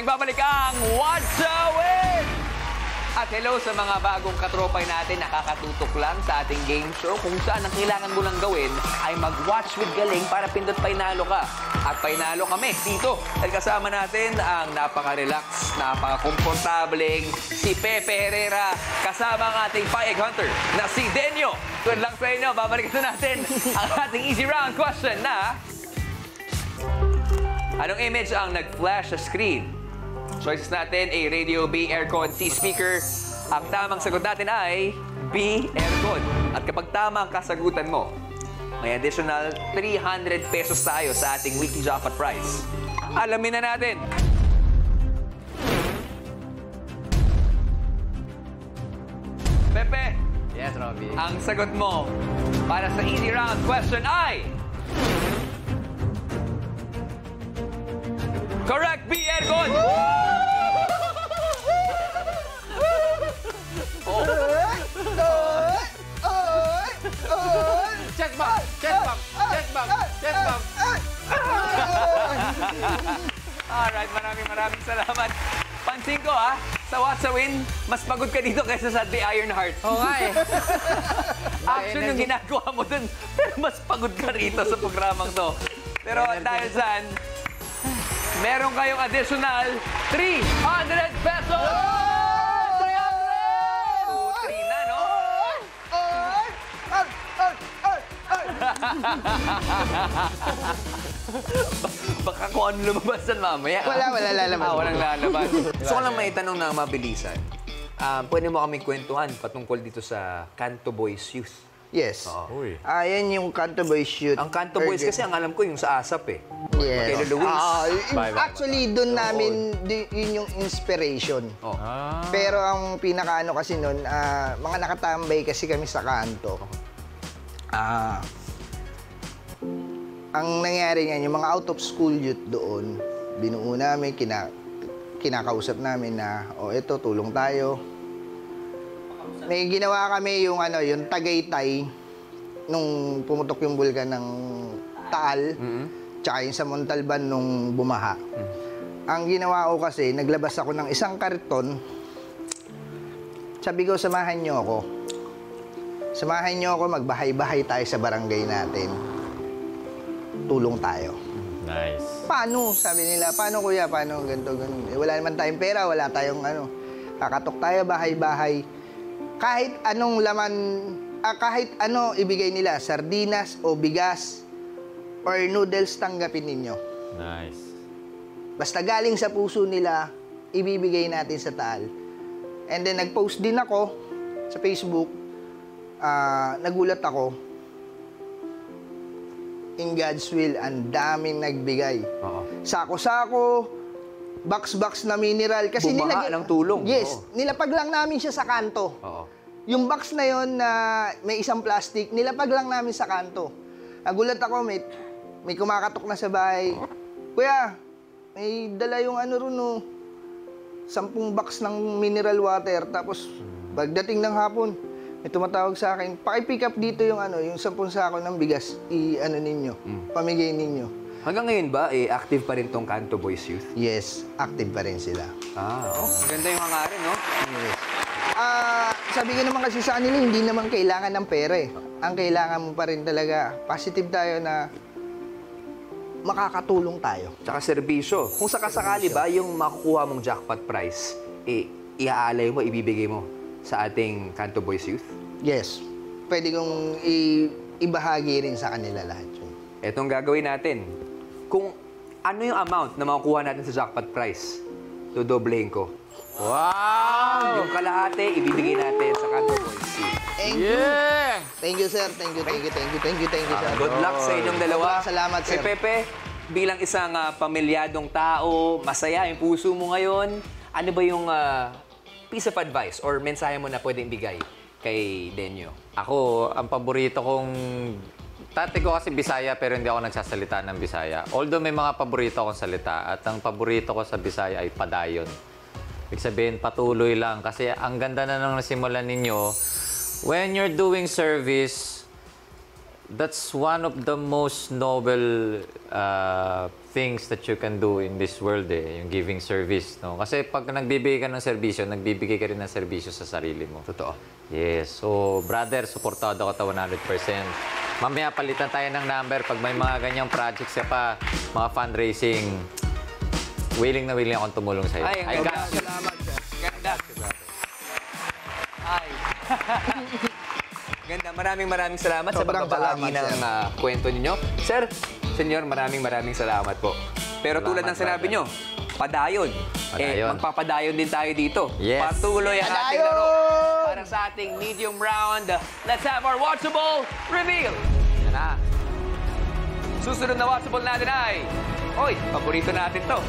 Nagbabalik ang What the Win! At hello sa mga bagong katropay natin, nakakatutok lang sa ating game show kung saan ang kailangan mo lang gawin ay mag-watch with galing para pindot painalo ka. At painalo kami dito. Dahil kasama natin ang napaka-relax, napaka-komportableng si Pepe Herrera kasama ang ating paeg hunter na si Denyo. Good luck sa inyo. Babalikan na natin ang ating easy round question na anong image ang nag-flash sa screen? Choices natin A, radio, B, aircon, C, speaker. Ang tamang sagot natin ay B, aircon. At kapag tama ang kasagutan mo, may additional 300 pesos tayo sa ating weekly jackpot prize. Alamin na natin. Pepe. Yes, Robby. Ang sagot mo para sa easy round question ay correct, B, aircon. Check back! Check back! Check back! Check back! Alright, maraming salamat. Pansin ko sa What's a Win, mas pagod ka dito kaysa sa The Iron Heart. Oo nga eh. Action yung ginagawa mo dun, pero mas pagod ka rito sa programang to. Pero dahil saan, meron kayong additional 300 pesos! 2, 3 na, no? Baka kung ano lumabas dyan mamaya. Wala lalabas. Walang lalabas. Gusto ko lang may tanong na mabilisan. Pwede mo kami kwentuhan patungkol dito sa Canto Boys Youth. Yes. Uy. Yan yung Canto Boys Shoot. Ang Canto Boys kasi ang alam ko yung sa ASAP eh. Yes. Kay Luis. Actually, doon namin, yun yung inspiration. Oh. Pero ang pinakaano kasi nun, mga nakatambay kasi kami sa kanto. Ang nangyari nga, yung mga out of school youth doon, binuo namin, kinakausap namin na, eto, tulong tayo. May ginawa kami yung yung Tagaytay nung pumutok yung bulkan ng Taal, tsaka yung sa Montalban nung bumaha. Ang ginawa ko kasi, naglabas ako ng isang karton. Sabi ko, samahan niyo ako. Samahan niyo ako, magbahay-bahay tayo sa barangay natin. Tulong tayo. Nice. Paano? Sabi nila, paano kuya? Paano? Ganito, ganun. Wala naman tayong pera, wala tayong kakatok tayo, bahay-bahay. Kahit anong laman, kahit ano ibigay nila, sardinas o bigas or noodles, tanggapin ninyo. Nice. Basta galing sa puso nila, ibibigay natin sa Taal. And then nag-post din ako sa Facebook. Nagulat ako. In God's will, ang daming nagbigay. Sako-sako, box-box na mineral. Kasi bumaha ng tulong. Yes. Nilapag lang namin siya sa kanto. Yung box na yon na may isang plastic, nilapag lang namin sa kanto. Nagulat ako, may kumakatok na sa bahay. Kuya, may dala yung 10 box ng mineral water. Tapos, pagdating ng hapon, may tumatawag sa akin, paki-pick up dito yung yung 10 sako ng bigas. Ninyo, pamigay ninyo. Hanggang ngayon ba, active pa rin tong Canto Boys Youth? Yes, active pa rin sila. Ganda yung hangarin, no? Yes. Sabi ko naman kasi sa kanila, hindi naman kailangan ng pera eh. Ang kailangan mo pa rin talaga, positive tayo na makakatulong tayo. Tsaka serbisyo. Kung sakasakali ba, yung makukuha mong jackpot prize, iaalay mo, ibibigay mo sa ating Canto Boys Youth? Yes. Pwede kong ibahagi rin sa kanila lahat yun. Etong gagawin natin. Kung ano yung amount na makukuha natin sa jackpot prize, dodoblehin ko. Wow! Yung kalahati, ibibigay natin sa Canto Boys Youth. Thank you. Thank you, sir. Thank you, sir. Good luck sa inyong dalawa. Salamat, sir. Pepe, bilang isang pamilyadong tao, masaya yung puso mo ngayon. Ano ba yung piece of advice or mensahe mo na pwedeng bigay kay Denyo? Ako, ang paborito kong... Tati ko kasi Bisaya pero hindi ako nagsasalita ng Bisaya. Although may mga paborito akong salita at ang paborito ko sa Bisaya ay padayon. Ibig sabihin, patuloy lang. Kasi ang ganda na nang nasimulan ninyo, when you're doing service, That's one of the most noble things that you can do in this world, yung giving service. No? Kasi pag nagbibigay ka ng serbisyo, nagbibigay ka rin ng serbisyo sa sarili mo. Totoo. Yes. So, brother, supportado ko ito 100%. Mamaya palitan tayo ng number pag may mga ganyang projects ka pa, mga fundraising. Willing na willing akong tumulong sa'yo. Ay, ang ganda. got you. Salamat, sir. Ganda. Ay. Ganda. Maraming salamat sa Sobrang pagbabahagi salamat, ng kwento ninyo. Sir, senyor, maraming salamat po. Pero tulad ng Salamat, sinabi nyo, padayon. Padayon. Magpapadayon din tayo dito. Yes. Patuloy ang ating Padayon! laro para sa ating medium round. Let's have our watchable reveal. Yan na. Susunod na watchable natin ay, paborito natin to.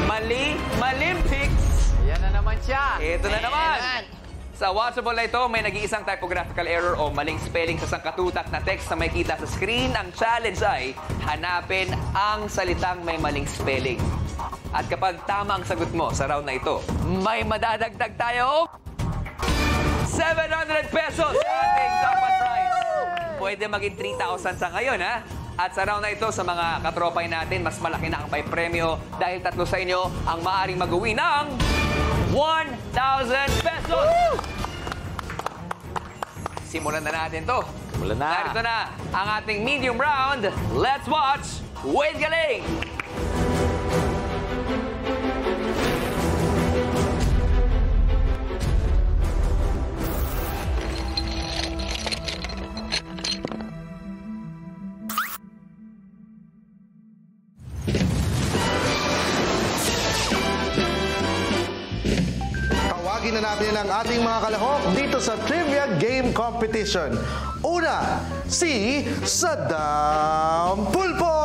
Malimpics. Yan na naman siya. Ito na naman. Sa watchable na ito, may nag-iisang typographical error o maling spelling sa sangkatutak na text na may kita sa screen. Ang challenge ay hanapin ang salitang may maling spelling. At kapag tama ang sagot mo sa round na ito, may madadagdag tayo 700 pesos sa ating jackpot prize. Pwede maging 3,000 sa ngayon, ha? At sa round na ito, sa mga katropay natin, mas malaki na ang may premyo dahil tatlo sa inyo ang maaaring mag-uwi ng 1,000 pesos! Simulan na natin to. Simulan na. Narito na ang ating medium round. Let's watch with Galing! Tawagin na natin ang ating mga kalahok dito sa Trivia Game Competition. Una, si Saddam Pulpo!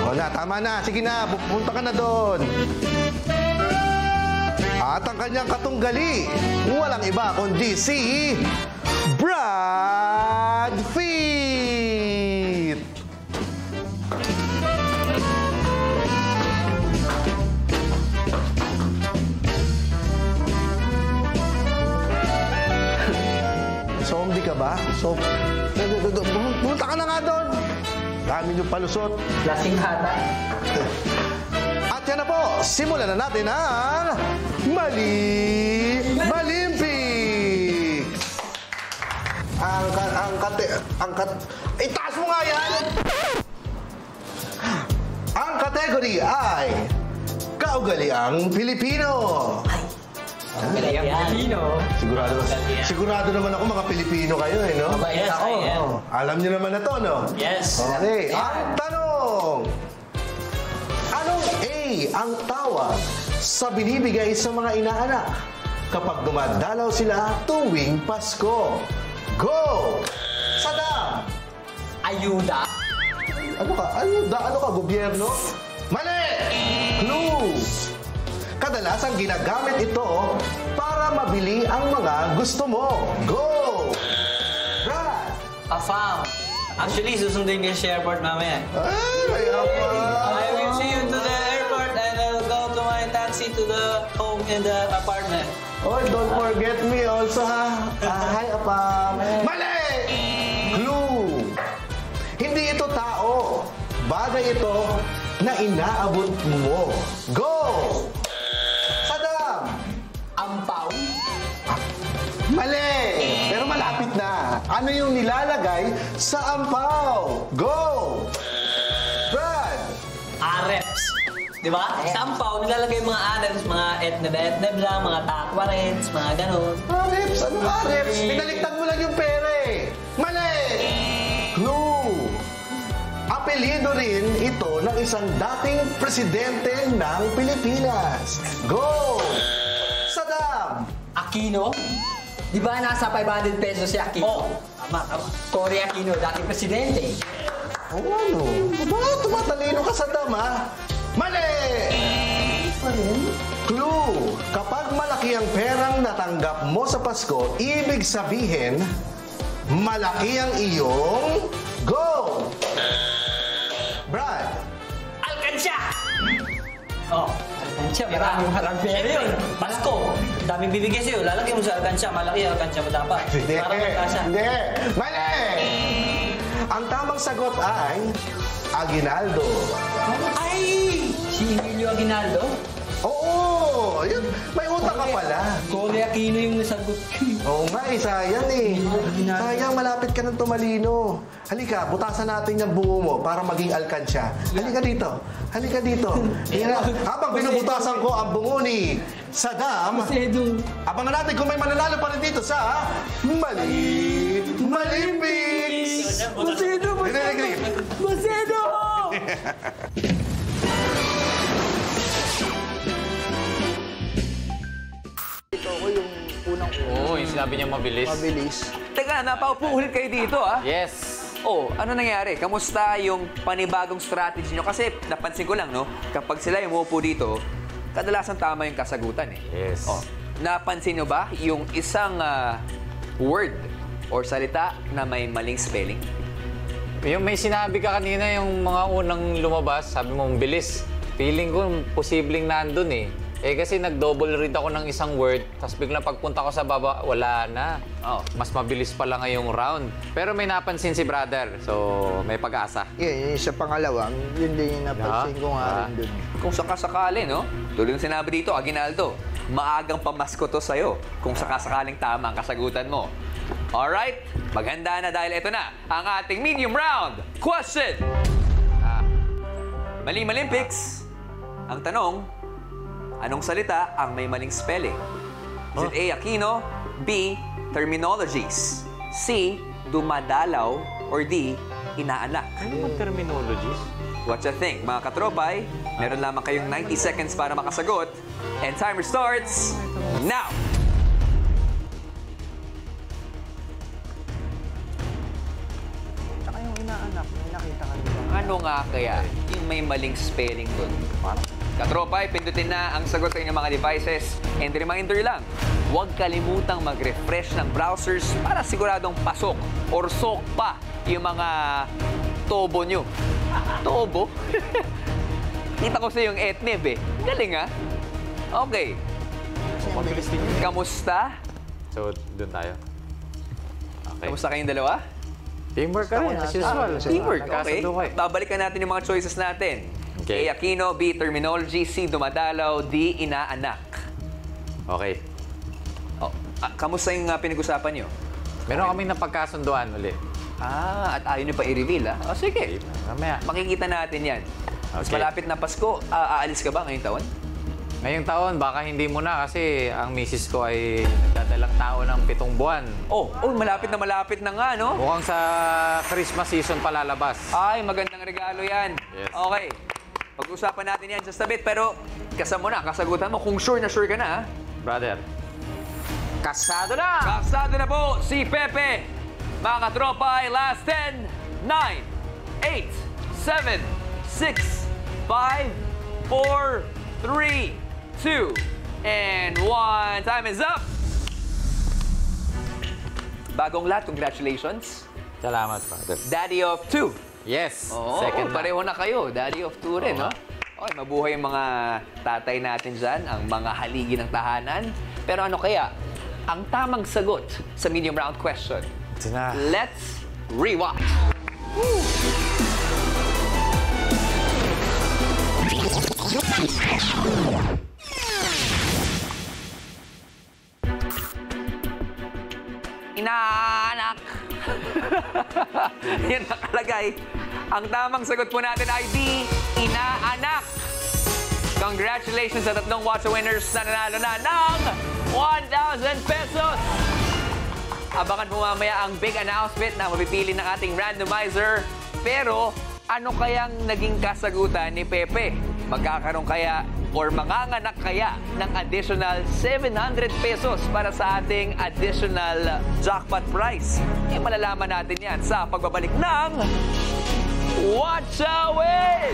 Wala, tama na. Sige na, pupunta ka na doon. At ang kanyang katunggali, walang iba kundi si Brad Pitt. Zombie ka ba? Pumunta ka na nga doon. Dami niyong palusot. Lasing hata. At yan na po, simulan na natin ang Malimpics! Itaas mo nga yan! Ang kategory ay Kaugaliang Pilipino. Pilipino. Sigurado naman ako mga Pilipino kayo no? Yes, I am. Alam niyo naman na to, no? Yes. Okay, ang tanong! Anong A ang tawag sa binibigay sa mga inaanak kapag dumadalaw sila tuwing Pasko? Go! Saddam! Ayuda. Ano ka? Ano ka, gobyerno? Mali! Clue! Kadalasan ginagamit ito para mabili ang mga gusto mo. Go! Brad! Afam. Actually, susundin ko sa airport mamaya. Ay, may apa! I will see you to the airport and I'll go to my taxi to the home in the apartment. Oh, don't forget me also, ha? Hi, Apam. Mali! Clue! Hindi ito tao. Bagay ito na inaabot mo. Go! Saddam! Ampaw. Mali! Pero malapit na. Ano yung nilalagay sa ampaw? Go! Brad! Areps. Di ba? Sa ampaw, nilalagay yung mga areps, mga etneb lang, mga takwarets, mga ganun. Areps? Ano areps? Pinaliktad mo lang yung pera eh. Mali! Clue! Apelyido rin ito ng isang dating presidente ng Pilipinas. Go! Saddam! Aquino. Di ba nasa 500 pesos si Aquino? Oh, tama. Cory Aquino, dating presidente. Oh, ano? Bakit tumatalino ka, Saddam, ha? Mali! Clue! Kapag malaki ang perang natanggap mo sa Pasko, ibig sabihin, malaki ang iyong go! Brad! Alkansya! alkansya, marang pera yun. Pasko, daming bibigay sa'yo. Lalagay mo sa alkansya, malaki ang alkansya mo dapat. Hindi. Para magkasya. Hindi. Mali! Ang tamang sagot ay Aguinaldo. Ay! Si Emilio Aguinaldo? Oo! Yun, may utak ka pala. Cory Aquino yung nasagot ko. Oo nga eh, sayang eh. Sayang, malapit ka ng tumalino. Halika, butasan natin yung bungo mo para maging alkansya. Halika dito. Halika dito. Habang binubutasan ko ang bungo ni Saddam, abangan natin kung may mananalo pa rin dito sa Malimpix! Macedo! Macedo! Ito ko yung unang Oo, yung sinabi niya mabilis. mabilis. Teka, napaupo ulit kayo dito, ah. Yes. Oh, ano nangyari? Kamusta yung panibagong strategy nyo? Kasi napansin ko lang, no? Kapag sila yung umupo dito, kadalasan tama yung kasagutan, eh. Yes. Oh, napansin nyo ba yung isang word or salita na may maling spelling? Yung may sinabi ka kanina, yung mga unang lumabas, sabi mo, bilis. Feeling ko, posibleng nandun eh. Eh kasi nag-double read ako ng isang word, tapos biglang pagpunta ko sa baba, wala na. Oh. Mas mabilis pala ngayong round. Pero may napansin si brother, so may pag-asa. Yun, yung sa pangalawa, yun din yung napansin ko nga rin dun. Kung sakasakali, no? Tulad ng sinabi dito, Aguinaldo, maagang pamasko to sa'yo kung sakasakaling tama ang kasagutan mo. Alright, maghanda na dahil ito na ang ating medium round question. Malimpix. Ang tanong, anong salita ang may maling spelling? Is it A, Aquino, B, terminologies, C, dumadalaw, or D, inaanak? Ano mga terminologies? What you think? Mga katropay, meron lamang kayong 90 seconds para makasagot. And timer starts now! Tsaka yung inaanak, may nakita ka nila. Ano nga kaya yung may maling spelling dun? Katropay, pindutin na ang sagot sa inyong mga devices. And reminder lang, huwag kalimutang mag-refresh ng browsers para siguradong pasok or sok pa yung mga tobo nyo. Tobo? Kita ko sa yung etneb eh. Galing ah. Okay. Mabilis din yun. Kamusta? So, dun tayo. Okay. Kamusta kayong dalawa? Teamwork ka rin, as usual. Teamwork, okay. Nagkasundo kayo. Babalikan natin yung mga choices natin. Okay. A, Aquino, B, terminology, C, dumadalaw, D, inaanak. Okay. Oh, kamusta yung pinag-usapan nyo? Meron kaming napagkasunduan ulit. At ayaw nyo pa i-reveal, ah? O, sige. Mamaya. Makikita natin yan. Mas Okay. malapit na Pasko, aalis ka ba ngayong taon? Ngayong taon, baka hindi mo na kasi ang misis ko ay nagdadalang tao ng 7 buwan. Oh, malapit na nga, no? Mukhang sa Christmas season palalabas. Ay, magandang regalo yan. Yes. Okay. Pag-usapan natin yan just a bit, pero kasama mo na, kasagutan mo kung sure na ka na, ha? Brother. Kasado na! Kasado na po si Pepe. Mga tropa, last 10, 9, 8, 7, 6, 5, 4, 3, 2, and 1. Time is up! Bagong lot, congratulations. Salamat, brother. Daddy of 2. Yes, Oo, second na. pareho na kayo. Daddy of 2 rin, no? Okay, mabuhay yung mga tatay natin dyan, ang mga haligi ng tahanan. Pero ano kaya ang tamang sagot sa medium round question? Ito na. Let's rewatch. Inaanak. Yan nakalagay. Ang tamang sagot po natin ay D, inaanak. Congratulations sa tatlong Watcha winners na nanalo na ng 1,000 pesos. Abangan po mamaya ang big announcement na mapipili ng ating randomizer. Pero ano kayang naging kasagutan ni Pepe? Magkakaroon kaya or manganganak kaya ng additional 700 pesos para sa ating additional jackpot prize? Malalaman natin yan sa pagbabalik ng Watcha Win!